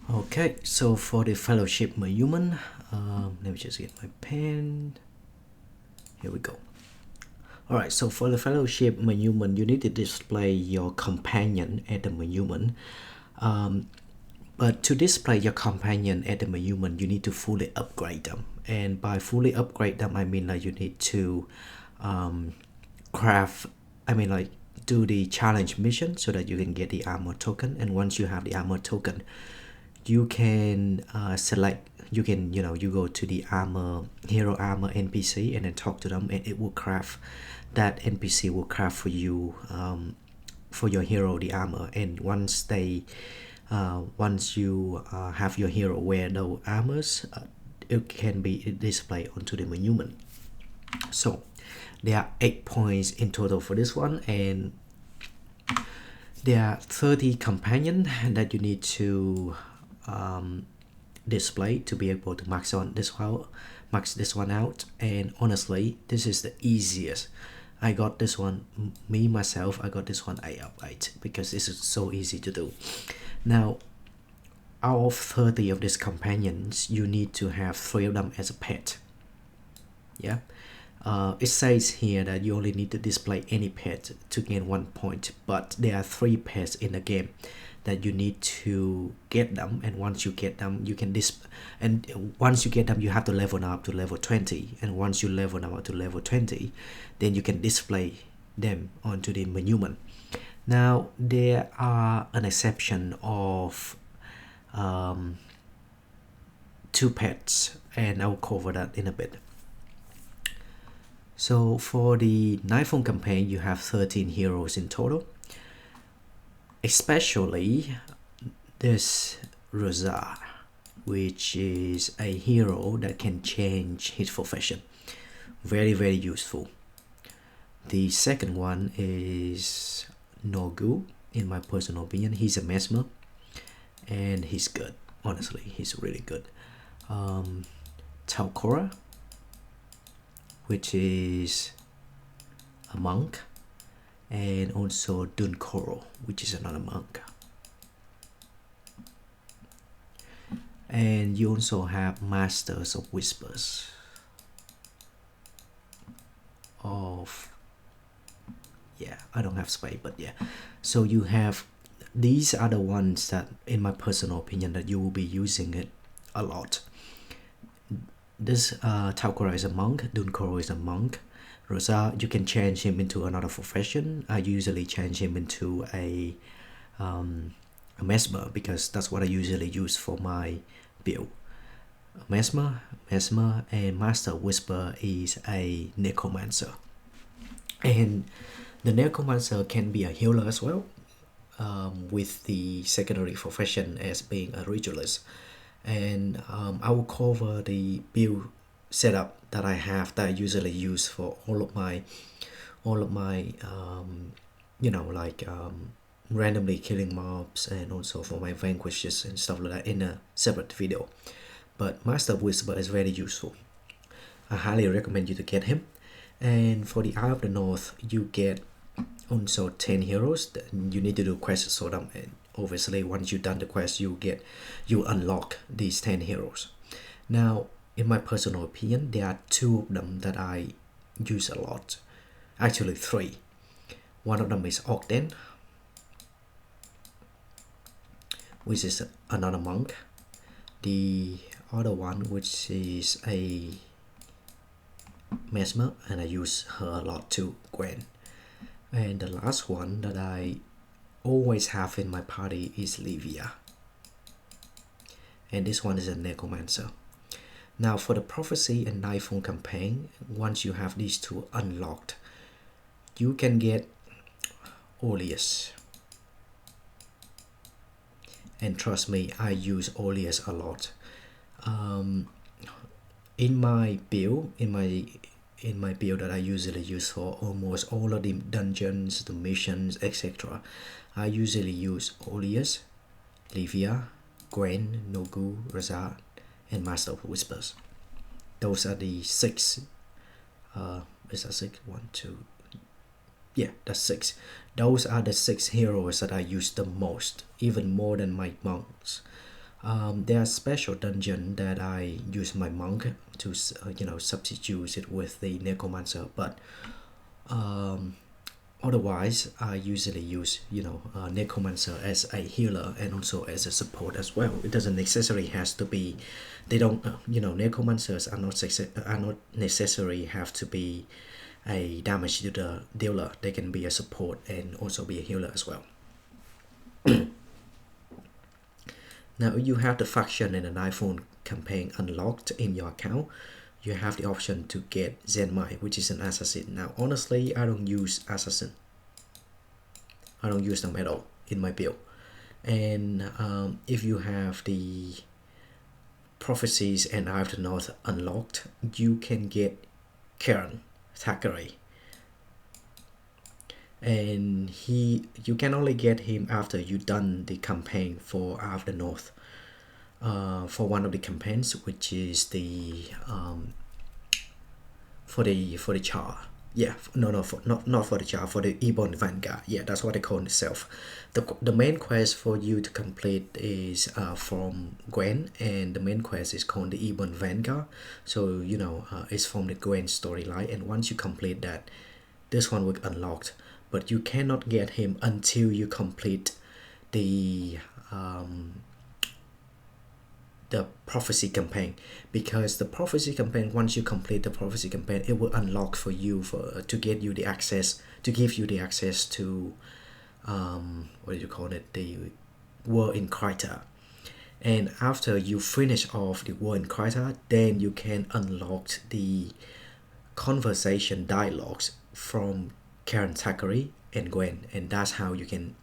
Okay, so for the fellowship human, let me just get my pen. Here we go. Alright, so for the fellowship human, you need to display your companion at the human. But to display your companion at the human, you need to fully upgrade them. And by fully upgrade them, I mean like you need to craft, I mean like do the challenge mission so that you can get the armor token. And once you have the armor token, you can select, you can, you go to the hero armor NPC and then talk to them, and it will craft, that NPC will craft for you, for your hero the armor. And once you have your hero wear those armors, it can be displayed onto the monument. So there are 8 points in total for this one, and there are 30 companions that you need to display to be able to max this one out. And honestly, this is the easiest. I got this one, myself, I got this one 8 out of 8 because this is so easy to do. Now, out of 30 of these companions, you need to have 3 of them as a pet. Yeah. It says here that you only need to display any pet to gain 1 point, but there are 3 pets in the game that you need to get them, and once you get them, you can once you get them, you have to level them up to level 20, and once you level them up to level 20, then you can display them onto the monument. Now there are an exception of 2 pets, and I'll cover that in a bit. So for the Nightfall campaign, you have 13 heroes in total, especially this Rosa, which is a hero that can change his profession. Very, very useful. The second one is Nogu. In my personal opinion, he's a mesmer, and he's good. Honestly, he's really good. Taukora, which is a monk, and also Drunkard, which is another monk. And you also have Masters of Whispers of, yeah, I don't have space, but yeah. So you have, these are the ones that, in my personal opinion, that you will be using it a lot. This Taukora is a monk, Drunkard is a monk. Rosa, you can change him into another profession. I usually change him into a mesmer, because that's what I usually use for my build. Mesmer, and Master Whisper is a necromancer, and the necromancer can be a healer as well, with the secondary profession as being a ritualist. And I will cover the build setup that I have, that I usually use for all of my randomly killing mobs, and also for my vanquishes and stuff like that, in a separate video. But Master Whisper is very useful. I highly recommend you to get him. And for the Eye of the North, you get also 10 heroes. You need to do quests for them, and obviously once you've done the quest, you unlock these 10 heroes. Now, in my personal opinion, there are 2 of them that I use a lot. Actually 3. One of them is Ogden, which is another monk. The other one, which is a mesmer, and I use her a lot too, Gwen. And the last one that I always have in my party is Livia, and this one is a necromancer. Now for the Prophecy and Nightfall campaign, once you have these 2 unlocked, you can get Oleus. And trust me, I use Oleus a lot. In my build that I usually use for almost all of the dungeons, the missions, etc., I usually use Oleus, Livia, Gwen, Nogu, Razat, and Master of Whispers. Those are the 6. Is that 6? 1, 2. Yeah, that's 6. Those are the 6 heroes that I use the most, even more than my monks. There are special dungeon that I use my monk to substitute it with the necromancer, but otherwise I usually use necromancer as a healer and also as a support as well. It doesn't necessarily has to be, they don't necromancers are not necessarily have to be a damage to the dealer. They can be a support and also be a healer as well. Now you have the faction and the Nightfall campaign unlocked in your account. You have the option to get Zenmai, which is an assassin. Now honestly, I don't use assassin. I don't use them at all in my build. And if you have the Prophecies and Eye of the North unlocked, you can get Karen Thackeray. And you can only get him after you done the campaign for Eye of the North, for one of the campaigns, which is the for the char. Yeah, not for the char, for the Ebon vanguard. Yeah, that's what they call itself. The main quest for you to complete is from Gwen, and the main quest is called the Ebon vanguard. So it's from the Gwen storyline, and once you complete that, this one will be unlocked. But you cannot get him until you complete the prophecy campaign, because the prophecy campaign, once you complete the prophecy campaign, it will unlock for you to get you the access, to give you the access to what do you call it, the war in Krita. And after you finish off the war in Krita, then you can unlock the conversation dialogues from Karen Thackeray and Gwen, and that's how you can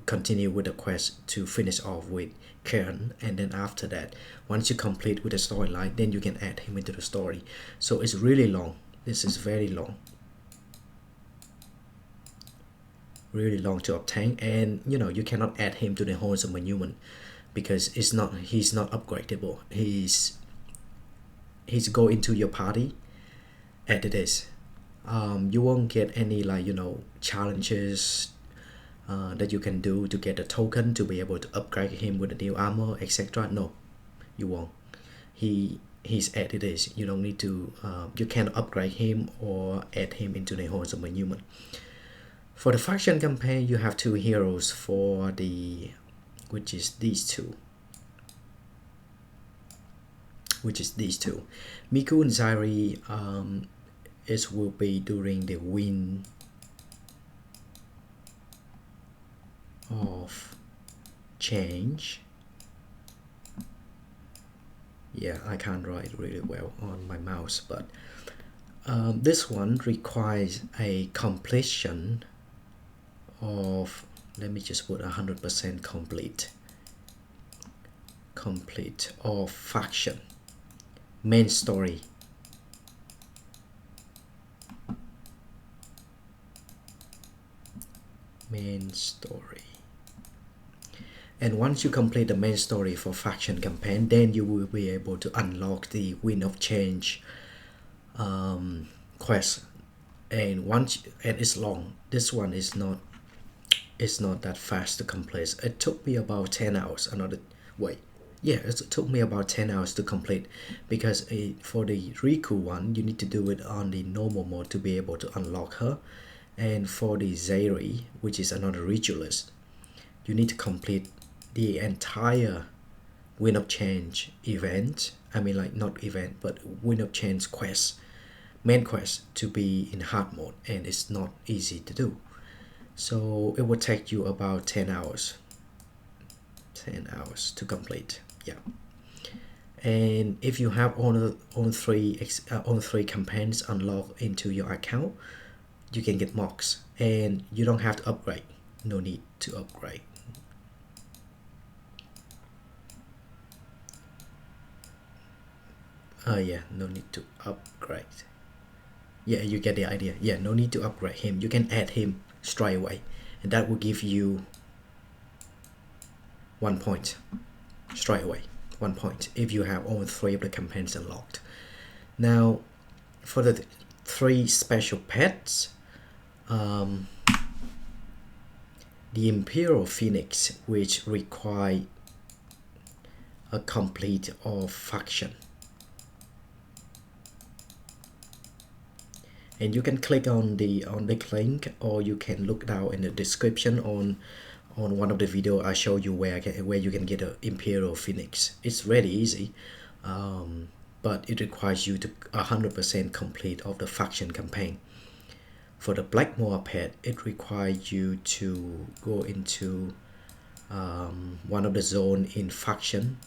continue with the quest to finish off with Karen. And then after that, once you complete with the storyline, then you can add him into the story. So it's really long. This is very long, really long to obtain. And you cannot add him to the Horns of Monument because he's not upgradable. He's go into your party as it is. You won't get any challenges that you can do to get a token to be able to upgrade him with a new armor, etc. No, you won't. He's as it is. You don't need to. You can upgrade him or add him into the Horns of Monument. For the faction campaign, you have two heroes for the, which is these two. Miku and Zairi. It will be during the wind of change. Yeah, I can't write really well on my mouse, but this one requires a completion of, let me just put 100% complete of faction main story. Main story. And once you complete the main story for faction campaign, then you will be able to unlock the Wind of Change quest. And it's long. This one is not that fast to complete. It took me about 10 hours. It took me about 10 hours to complete, because for the Riku one, you need to do it on the normal mode to be able to unlock her. And for the Zairi, which is another ritualist, you need to complete the entire Wind of Change event. I mean, not event, but Wind of Change quest, main quest, to be in hard mode, and it's not easy to do. So it will take you about 10 hours. 10 hours to complete. Yeah. And if you have all three campaigns unlocked into your account, you can get mocks, and you don't have to upgrade. No need to upgrade. No need to upgrade. Yeah, you get the idea. Yeah, no need to upgrade him. You can add him straight away, and that will give you 1 point straight away. 1 point if you have all three of the campaigns unlocked. Now, for the three special pets, the Imperial Phoenix, which require a complete of faction. And you can click on the link, or you can look down in the description on one of the video I show you where you can get an Imperial Phoenix. It's really easy, but it requires you to 100% complete of the faction campaign. For the Blackmoor pet, it requires you to go into one of the zone in faction,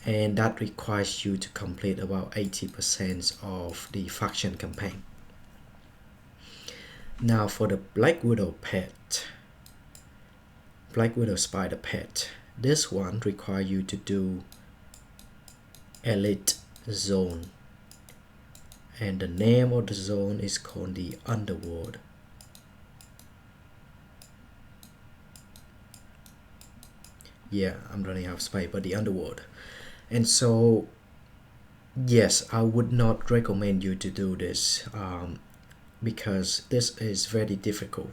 and that requires you to complete about 80% of the faction campaign. Now for the Black Widow pet, Black Widow Spider pet, this one requires you to do Elite Zone, and the name of the zone is called the Underworld. Yeah, I'm running out of space, but the Underworld. And so yes, I would not recommend you to do this, because this is very difficult.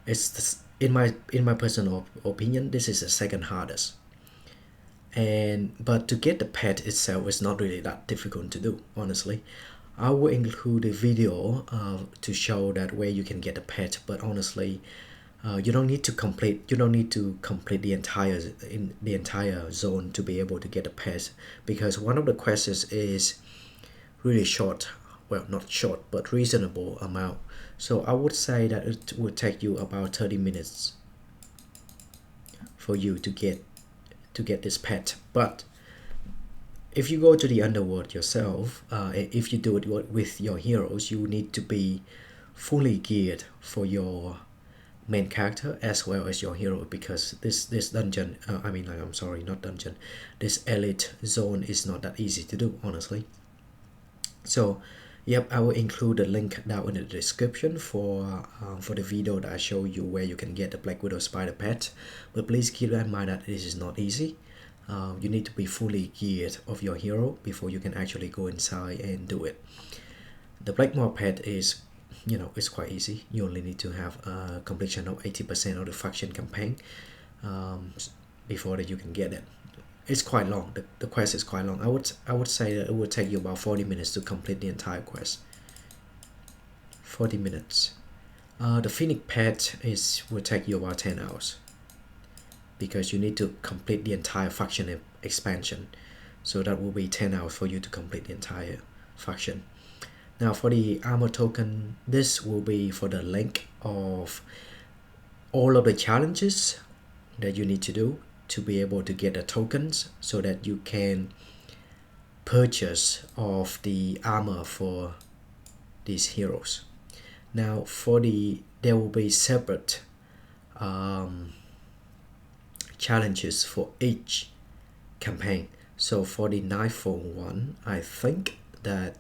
It's in my personal opinion, this is the second hardest. But to get the pet itself is not really that difficult to do, honestly. I will include a video to show that where you can get the pet, but honestly, you don't need to complete the entire zone to be able to get a pet, because one of the quests is really short. Well, not short, but reasonable amount. So I would say that it would take you about 30 minutes for you to get this pet. But if you go to the Underworld yourself, if you do it with your heroes, you need to be fully geared for your main character as well as your hero, because this dungeon, this elite zone is not that easy to do, honestly. So yep, I will include the link down in the description for the video that I show you where you can get the Black Widow Spider pet. But please keep in mind that this is not easy. You need to be fully geared of your hero before you can actually go inside and do it. The Blackmoor pet is, it's quite easy. You only need to have a completion of 80% of the faction campaign before that you can get it. It's quite long. The quest is quite long. I would say that it would take you about 40 minutes to complete the entire quest. 40 minutes. The Phoenix pet will take you about 10 hours, because you need to complete the entire faction expansion. So that will be 10 hours for you to complete the entire faction. Now for the armor token, this will be for the length of all of the challenges that you need to do to be able to get the tokens, so that you can purchase of the armor for these heroes. Now there will be separate challenges for each campaign. So for the Nightfall one, I think that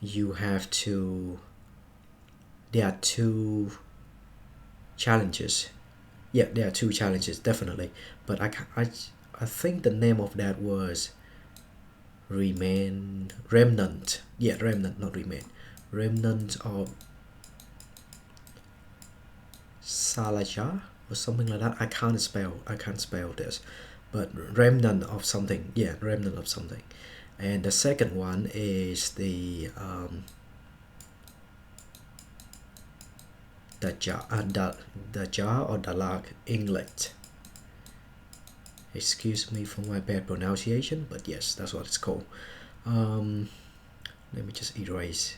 you have to, there are 2 challenges. Yeah, there are 2 challenges, definitely. But I think the name of that was Remnant. Yeah, Remnant, not Remain. Remnant of Salaja or something like that. I can't spell this, but Remnant of something. Yeah, Remnant of something. And the second one is the jar or Dalak Inglet. Excuse me for my bad pronunciation, but yes, that's what it's called. Let me just erase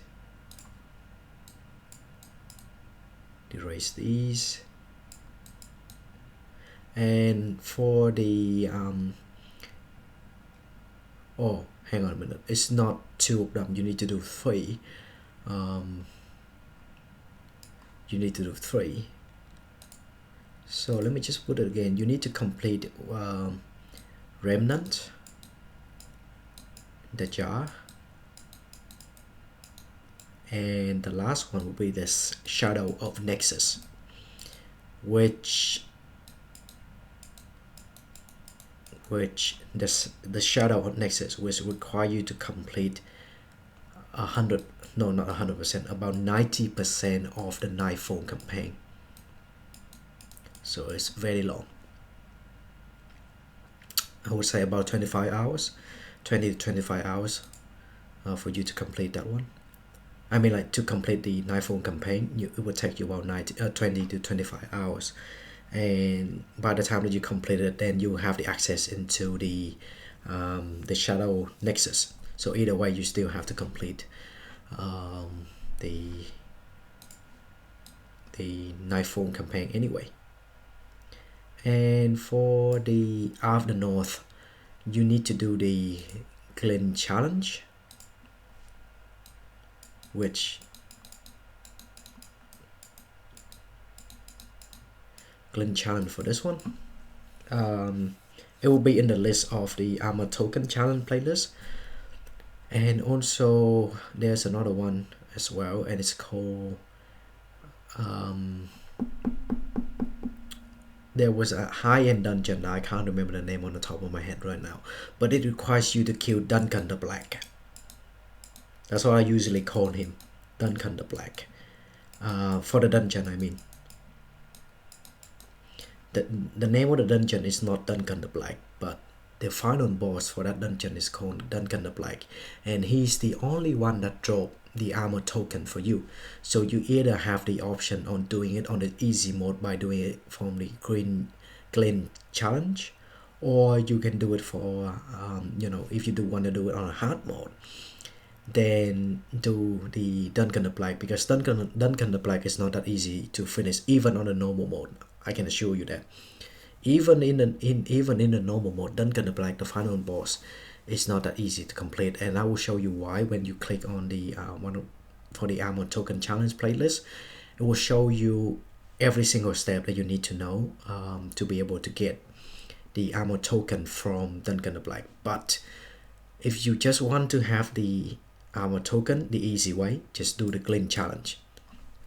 these. And for the oh, hang on a minute, it's not 2 of them, you need to do 3. You need to do 3. So let me just put it again. You need to complete Remnant, the jar, and the last one will be this Shadow of Nexus, which the Shadow of Nexus which require you to complete 100, no, not 100%, about 90% of the Nightfall campaign. so it's very long. I would say about 25 hours, 20 to 25 hours for you to complete that one. I mean, like, to complete the Nightfall campaign, it would take you about 20 to 25 hours. And by the time that you complete it, then you have the access into the Shadow Nexus. So either way, you still have to complete the Nightfall campaign anyway. And for the Art of the North, you need to do the Glen challenge, which Glen challenge for this one, it will be in the list of the Armor Token challenge playlist. And also there's another one as well, and it's called there was a high-end dungeon. I can't remember the name on the top of my head right now, but it requires you to kill Drunkard the Black. That's what I usually call him, Drunkard the Black. For the dungeon, I mean. The name of the dungeon is not Drunkard the Black, but the final boss for that dungeon is called Drunkard the Black, and he's the only one that dropped the armor token for you. So you either have the option on doing it on the easy mode by doing it from the Glen challenge, or you can do it for you know, if you do want to do it on a hard mode, then do the Drunkard the Black, because Drunkard the Black is not that easy to finish even on a normal mode. I can assure you that. Even in the normal mode, Drunkard the Black, the final boss, is not that easy to complete, and I will show you why when you click on the for the Armor Token Challenge playlist. It will show you every single step that you need to know to be able to get the Armor Token from Drunkard the Black. But if you just want to have the Armor Token the easy way, just do the Glen challenge.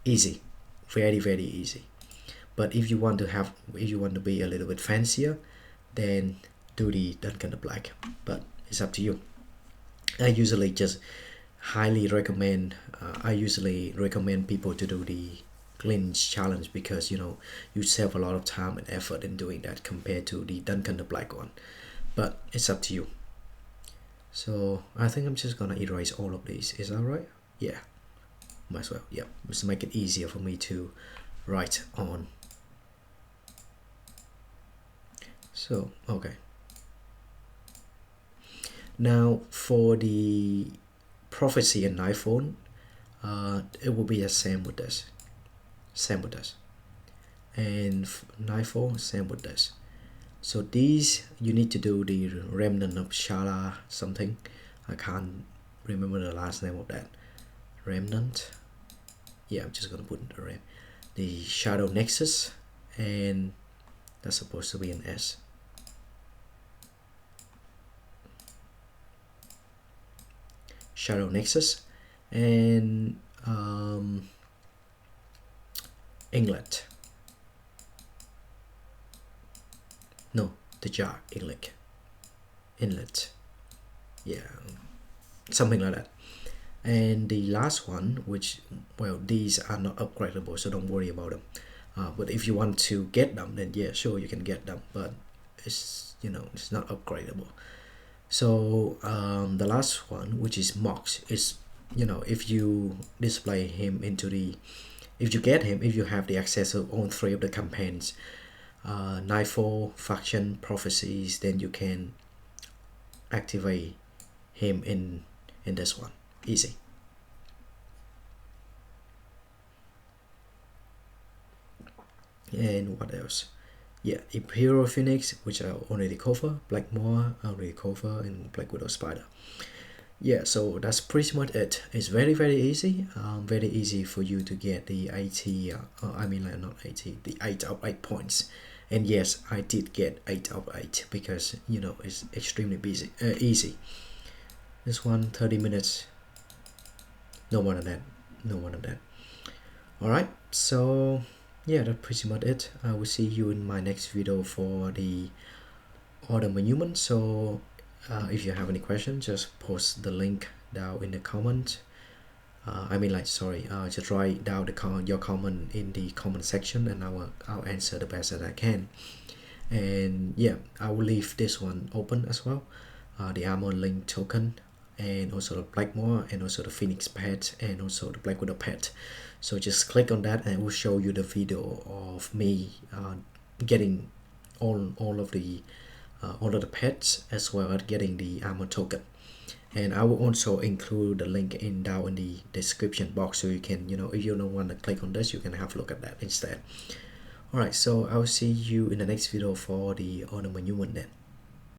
Easy, very easy. But if you want to be a little bit fancier, then do the Drunkard the Black. But it's up to you. I usually recommend people to do the Glen challenge, because, you know, you save a lot of time and effort in doing that compared to the Drunkard the Black one. But it's up to you. So I think I'm just gonna erase all of these. Is that right? Yeah, might as well. Yeah, just make it easier for me to write on. So okay, now for the Prophecy and Nightfall, it will be the same with this, and Nightfall, same with this. So these, you need to do the Remnant of Shala something. I can't remember the last name of that. Remnant. Yeah, I'm just gonna put the Shadow Nexus, and that's supposed to be an S. Shadow Nexus, and Inlet. No, the jar, inlet. Yeah, something like that. And the last one, which, well, these are not upgradable, so don't worry about them. But if you want to get them, then yeah, sure, you can get them, but it's, you know, it's not upgradable. So the last one, which is Mox, is, you know, if you display him into the, if you get him, if you have the access of all three of the campaigns, Nightfall, Faction, Prophecies, then you can activate him in this one. Easy. And what else? Yeah, Imperial Phoenix, which I already cover, Black Moor I already cover, and Black Widow Spider. Yeah, so that's pretty much it. It's very easy. Very easy for you to get the 80 I mean, like, not 80, the 8 out of 8 points. And yes, I did get 8 out of 8 because, you know, it's extremely easy. This one, 30 minutes, no more than that. Alright, so yeah, that's pretty much it. I will see you in my next video for the Order Monument. So if you have any questions, just post the link down in the comment, I mean, like, sorry, just write down your comment in the comment section, and I'll answer the best that I can. And yeah, I will leave this one open as well, the armor link token, and also the Blackmore, and also the Phoenix pet, and also the Black Widow pet. So just click on that, and it will show you the video of me getting all of the pets, as well as getting the armor token. And I will also include the link down in the description box, so you can, if you don't want to click on this, you can have a look at that instead. Alright, so I'll see you in the next video for the ornament human then.